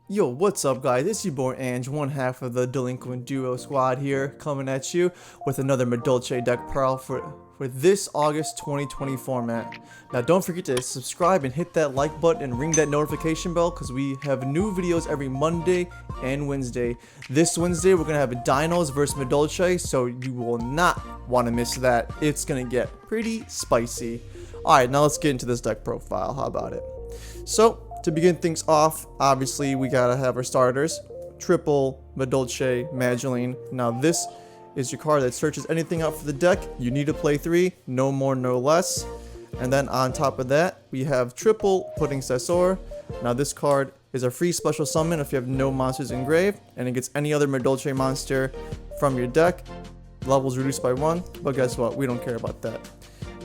Yo, what's up guys? It's your boy Ange, one half of the Delinquent Duo squad here, coming at you with another Madolche deck pearl for this August 2020 format. Now don't forget to subscribe and hit that like button and ring that notification bell because we have new videos every Monday and Wednesday. This Wednesday we're going to have Dinos versus Madolche, so you will not want to miss that. It's going to get pretty spicy. Alright, now let's get into this deck profile. How about it? So, to begin things off, obviously we gotta have our starters. Triple, Madolche, Madolche. Now this is your card that searches anything out for the deck. You need to play 3, no more, no less. And then on top of that, we have triple Pudding Sessor. Now this card is a free special summon if you have no monsters in grave, and it gets any other Madolche monster from your deck. Levels reduced by 1, but guess what? We don't care about that.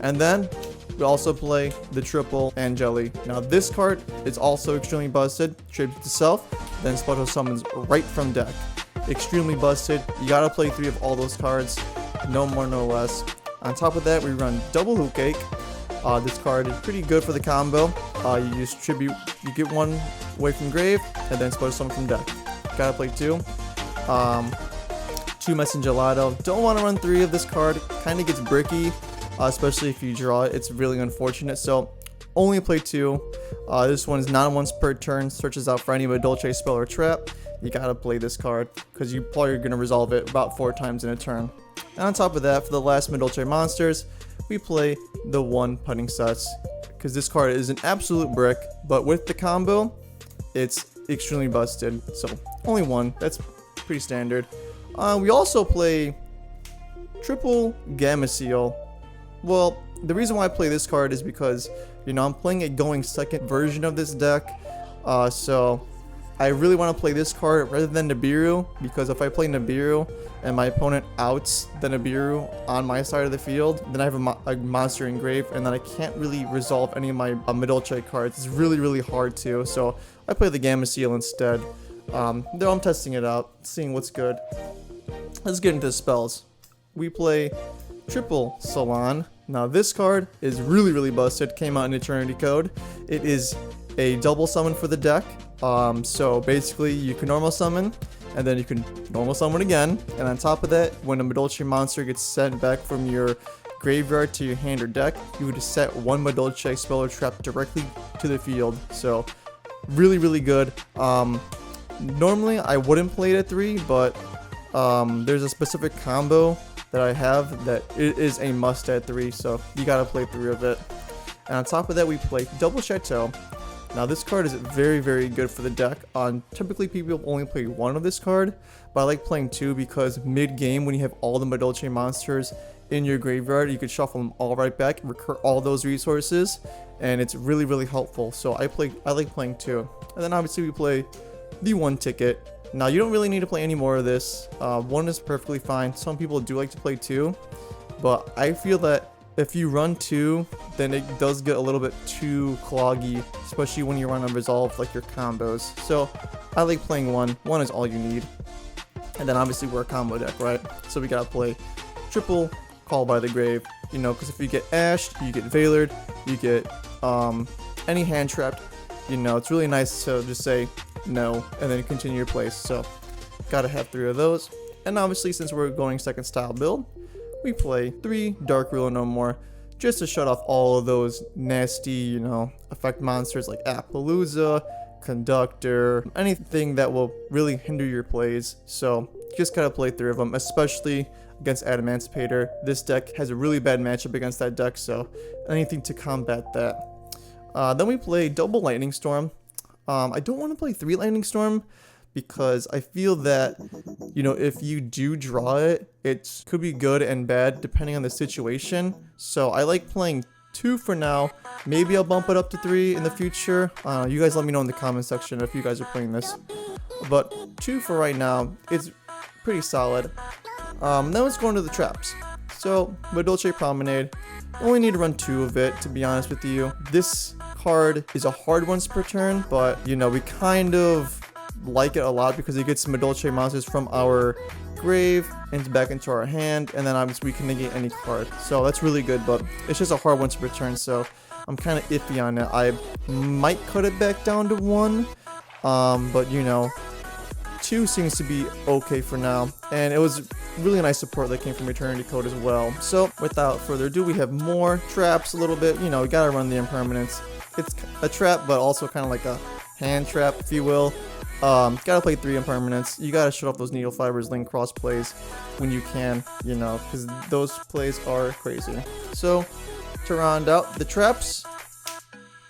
And then we also play the triple Angeli. Now this card is also extremely busted, tribute to self, then special summons right from deck. Extremely busted. You gotta play 3 of all those cards, no more, no less. On top of that, we run double Hook Cake. This card is pretty good for the combo. You use tribute, you get 1 away from grave, and then special summon from deck. Gotta play 2. 2 Messenger Gelato. Don't want to run 3 of this card. Kind of gets bricky. Especially if you draw it, it's really unfortunate. So only play 2. This one is not once per turn, searches out for any Madolche spell or trap. You gotta play this card because you probably are gonna resolve it about 4 times in a turn. And on top of that, for the last Madolche monsters, we play the 1 Pudding Sets because this card is an absolute brick, but with the combo, it's extremely busted. So only 1. That's pretty standard. We also play triple Gamma Seal. Well, the reason why I play this card is because, you know, I'm playing a going second version of this deck. So I really want to play this card rather than Nibiru, because if I play Nibiru and my opponent outs the Nibiru on my side of the field, then I have a monster in grave, and then I can't really resolve any of my Madolche cards. It's really, really hard to. So I play the Gamma Seal instead. Though I'm testing it out, seeing what's good. Let's get into the spells. We play triple Salon. Now this card is really, really busted. Came out in Eternity Code. It is a double summon for the deck. So basically you can normal summon, and then you can normal summon again. And on top of that, when a Madolche monster gets sent back from your graveyard to your hand or deck, you would set 1 Madolche spell or trap directly to the field. So really, really good. Normally I wouldn't play it at 3, but there's a specific combo that I have that it is a must at 3, so you gotta play 3 of it. And on top of that, we play double Chateau. Now this card is very, very good for the deck. Typically people only play 1 of this card, but I like playing 2 because mid-game when you have all the Madolche monsters in your graveyard, you could shuffle them all right back, recur all those resources, and it's really, really helpful. So I like playing 2. And then obviously we play the 1 ticket. Now you don't really need to play any more of this. 1 is perfectly fine. Some people do like to play 2, but I feel that if you run 2, then it does get a little bit too cloggy, especially when you run unresolved like your combos. So I like playing 1. 1 is all you need. And then obviously we're a combo deck, right? So we gotta play triple Call by the Grave, you know, because if you get Ashed, you get Veilered, you get any hand trapped, you know, it's really nice to just say no and then continue your place. So gotta have 3 of those. And obviously since we're going second style build, we play 3 Dark Ruler No More, just to shut off all of those nasty, you know, effect monsters like Appaloosa, Conductor, anything that will really hinder your plays. So you just gotta play 3 of them, especially against Adamantipator. This deck has a really bad matchup against that deck, so anything to combat that. Then we play double Lightning Storm. I don't want to play 3 Lightning Storm because I feel that, you know, if you do draw it, it could be good and bad depending on the situation. So I like playing 2 for now. Maybe I'll bump it up to 3 in the future. You guys let me know in the comment section if you guys are playing this. But 2 for right now, it's pretty solid. Now let's go into the traps. So Madolche Promenade, only need to run 2 of it, to be honest with you. This card is a hard once per turn, but you know, we kind of like it a lot because it gets Madolche monsters from our grave and back into our hand, and then obviously we can negate any card. So that's really good, but it's just a hard once per turn, so I'm kind of iffy on it. I might cut it back down to 1, But you know, 2 seems to be okay for now, and it was really nice support that came from Eternity Code as well. So without further ado, we have more traps a little bit. You know, we gotta run the impermanence. It's a trap, but also kind of like a hand trap, if you will. Gotta play 3 impermanents. You gotta shut off those needle fibers, link cross plays when you can, you know, because those plays are crazy. So to round out the traps,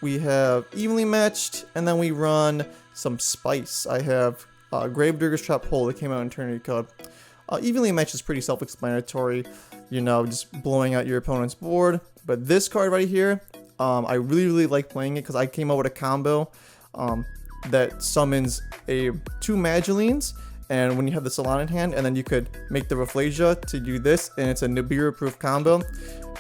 we have evenly matched, and then we run some spice. I have Gravedigger's Trap Hole that came out in Eternity Code. Evenly matched is pretty self-explanatory, you know, just blowing out your opponent's board. But this card right here, I really like playing it because I came up with a combo that summons 2 Magdalenes, and when you have the Salon in hand, and then you could make the Rafflesia to do this, and it's a Nibiru-proof combo.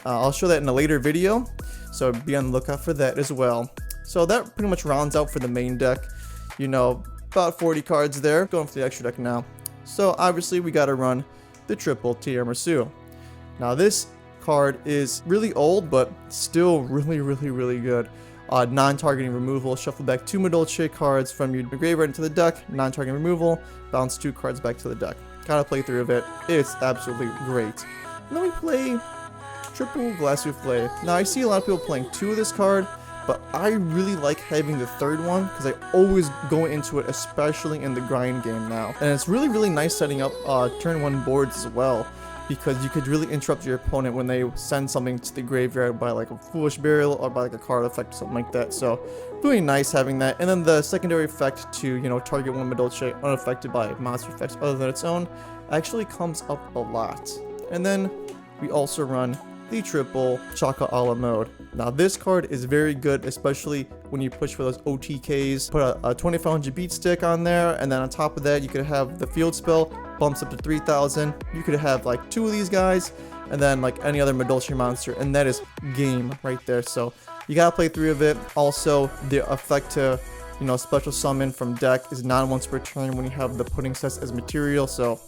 I'll show that in a later video, so be on the lookout for that as well. So that pretty much rounds out for the main deck. You know, about 40 cards there. Going for the extra deck now. So obviously we gotta run the triple Tiramisu. Now this card is really old, but still really good. Non-targeting removal, shuffle back 2 Madolche cards from your graveyard into the deck, non-targeting removal, bounce 2 cards back to the deck. Gotta play through of it. It's absolutely great. And then we play triple Glass Souffle. Now I see a lot of people playing 2 of this card, but I really like having the 3rd one because I always go into it, especially in the grind game now. And it's really nice setting up turn 1 boards as well, because you could really interrupt your opponent when they send something to the graveyard by like a Foolish Burial or by like a card effect or something like that. So really nice having that. And then the secondary effect to, you know, target 1 Madolche unaffected by monster effects other than its own actually comes up a lot. And then we also run the triple Chaka Ala mode. Now this card is very good, especially when you push for those OTKs. Put a 2500 beat stick on there, and then on top of that you could have the field spell bumps up to 3000. You could have like 2 of these guys and then like any other Madolche monster, and that is game right there. So you gotta play 3 of it. Also the effect to, you know, special summon from deck is not once per turn when you have the pudding cess as material, so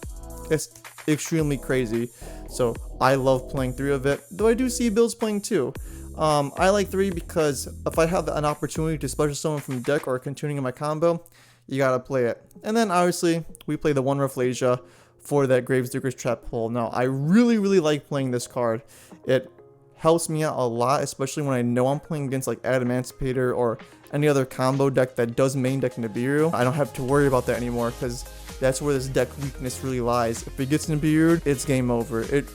it's extremely crazy. So I love playing 3 of it, though I do see builds playing 2. I like 3 because if I have an opportunity to special summon from deck or continuing in my combo, you gotta play it. And then obviously we play the 1 Rafflesia for that Gravedigger's Trap Hole. Now I really like playing this card. It helps me out a lot, especially when I know I'm playing against like Adamantipator or any other combo deck that does main deck Nibiru. I don't have to worry about that anymore because that's where this deck weakness really lies. If it gets Nibiru'd, it's game over. It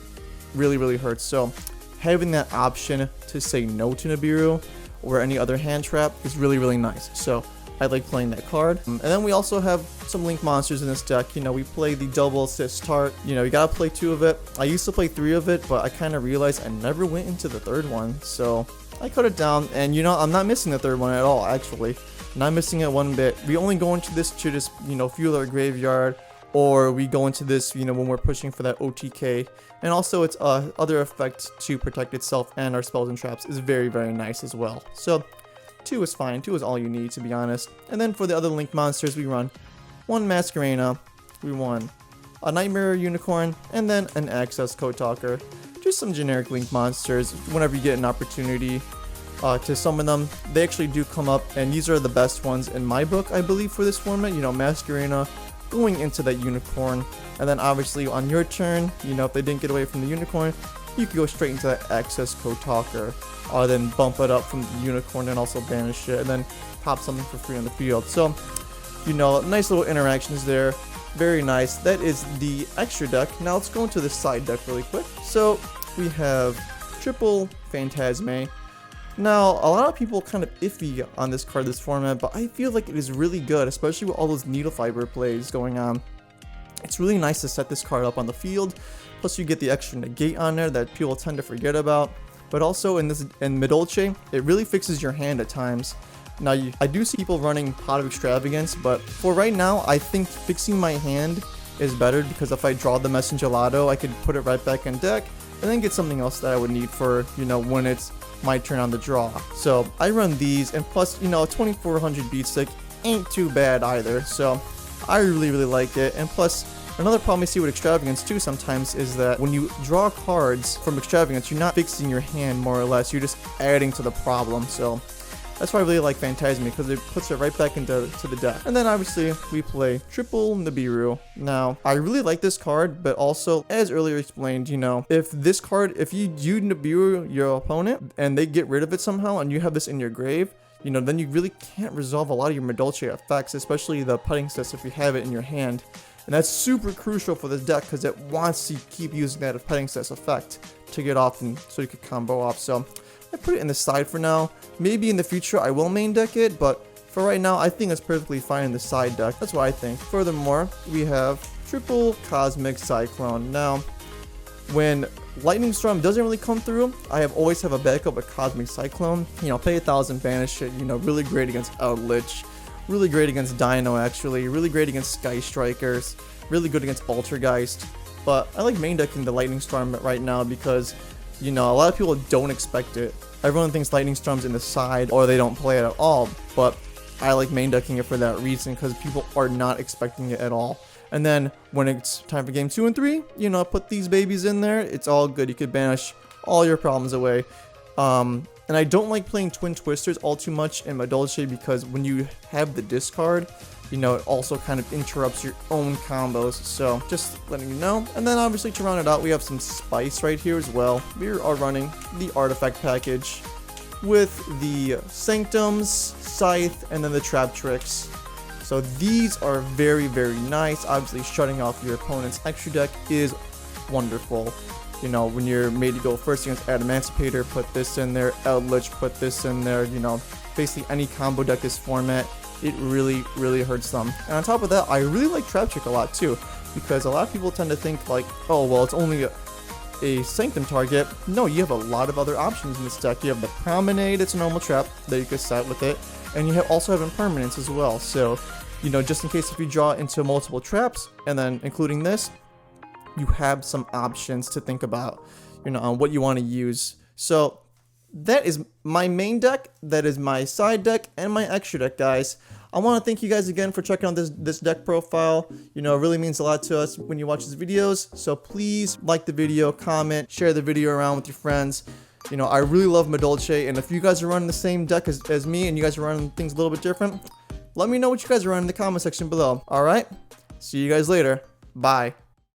really hurts. So having that option to say no to Nibiru or any other hand trap is really nice. So I like playing that card. And then we also have some link monsters in this deck. You know, we play the double assist tart. You know, you gotta play 2 of it. I used to play 3 of it, but I kind of realized I never went into the 3rd one. So I cut it down, and you know, I'm not missing the 3rd one at all, actually. Not missing it one bit. We only go into this to just, you know, fuel our graveyard, or we go into this, you know, when we're pushing for that OTK. And also its other effect to protect itself and our spells and traps is very nice as well. So 2 is fine. 2 is all you need, to be honest. And then for the other link monsters, we run 1 Masquerena, we run a Nightmare Unicorn, and then an Access Code Talker. Just some generic link monsters. Whenever you get an opportunity to summon them, they actually do come up, and these are the best ones in my book, I believe, for this format. You know, Masquerena going into that Unicorn, and then obviously on your turn, you know, if they didn't get away from the Unicorn, you could go straight into that Access Code Talker, then bump it up from the Unicorn and also banish it, and then pop something for free on the field. So, you know, nice little interactions there. Very nice. That is the extra deck. Now let's go into the side deck really quick. So we have triple Phantasme. Now, a lot of people kind of iffy on this card, this format, but I feel like it is really good, especially with all those needle fiber plays going on. It's really nice to set this card up on the field. Plus you get the extra negate on there that people tend to forget about. But also in Madolche, it really fixes your hand at times. Now, I do see people running Pot of Extravagance, but for right now, I think fixing my hand is better, because if I draw the Messengelado, I could put it right back in deck and then get something else that I would need for, you know, when it's my turn on the draw. So I run these, and plus, you know, 2400 beat stick ain't too bad either. So I really like it. And plus, another problem I see with Extravagance too sometimes is that when you draw cards from Extravagance, you're not fixing your hand, more or less. You're just adding to the problem. So That's why I really like Phantasme, because it puts it right back into the deck. And then obviously we play triple Nibiru. Now, I really like this card, but also, as earlier explained, you know, if you Nibiru your opponent and they get rid of it somehow and you have this in your grave, you know, then you really can't resolve a lot of your Madolche effects, especially the putting cess if you have it in your hand. And that's super crucial for this deck because it wants to keep using that putting cess effect to get off and so you could combo off. So I put it in the side for now. Maybe in the future I will main deck it, but for right now I think it's perfectly fine in the side deck. That's what I think. Furthermore, we have triple Cosmic Cyclone. Now, when Lightning Storm doesn't really come through, I always have a backup with Cosmic Cyclone. You know, pay 1,000, banish it. You know, really great against Outlich. Really great against Dino, actually. Really great against Sky Strikers. Really good against Altergeist. But I like main decking the Lightning Storm right now because, you know, a lot of people don't expect it. Everyone thinks Lightning Storm's in the side or they don't play it at all. But I like main decking it for that reason because people are not expecting it at all. And then when it's time for game 2 and 3, you know, put these babies in there. It's all good. You could banish all your problems away. And I don't like playing Twin Twisters all too much in Madolche because when you have the discard, you know, it also kind of interrupts your own combos. So just letting you know. And then obviously to round it out, we have some spice right here as well. We are running the artifact package with the Sanctums, Scythe, and then the Trap Tricks. So these are very, very nice. Obviously, shutting off your opponent's extra deck is wonderful. You know, when you're made to go first against Adamantipator, put this in there. Eldritch, put this in there. You know, basically any combo deck this format, it really, really hurts them. And on top of that, I really like Trap Trick a lot too, because a lot of people tend to think like, oh, well, it's only a Sanctum target. No, you have a lot of other options in this deck. You have the Promenade, it's a normal trap that you could set with it. And you also have impermanence as well. So, you know, just in case if you draw into multiple traps, and then including this, you have some options to think about, you know, on what you want to use. So that is my main deck, that is my side deck, and my extra deck, guys. I want to thank you guys again for checking out this deck profile. You know, it really means a lot to us when you watch these videos. So please like the video, comment, share the video around with your friends. You know, I really love Madolche, and if you guys are running the same deck as me and you guys are running things a little bit different, let me know what you guys are running in the comment section below. Alright? See you guys later. Bye.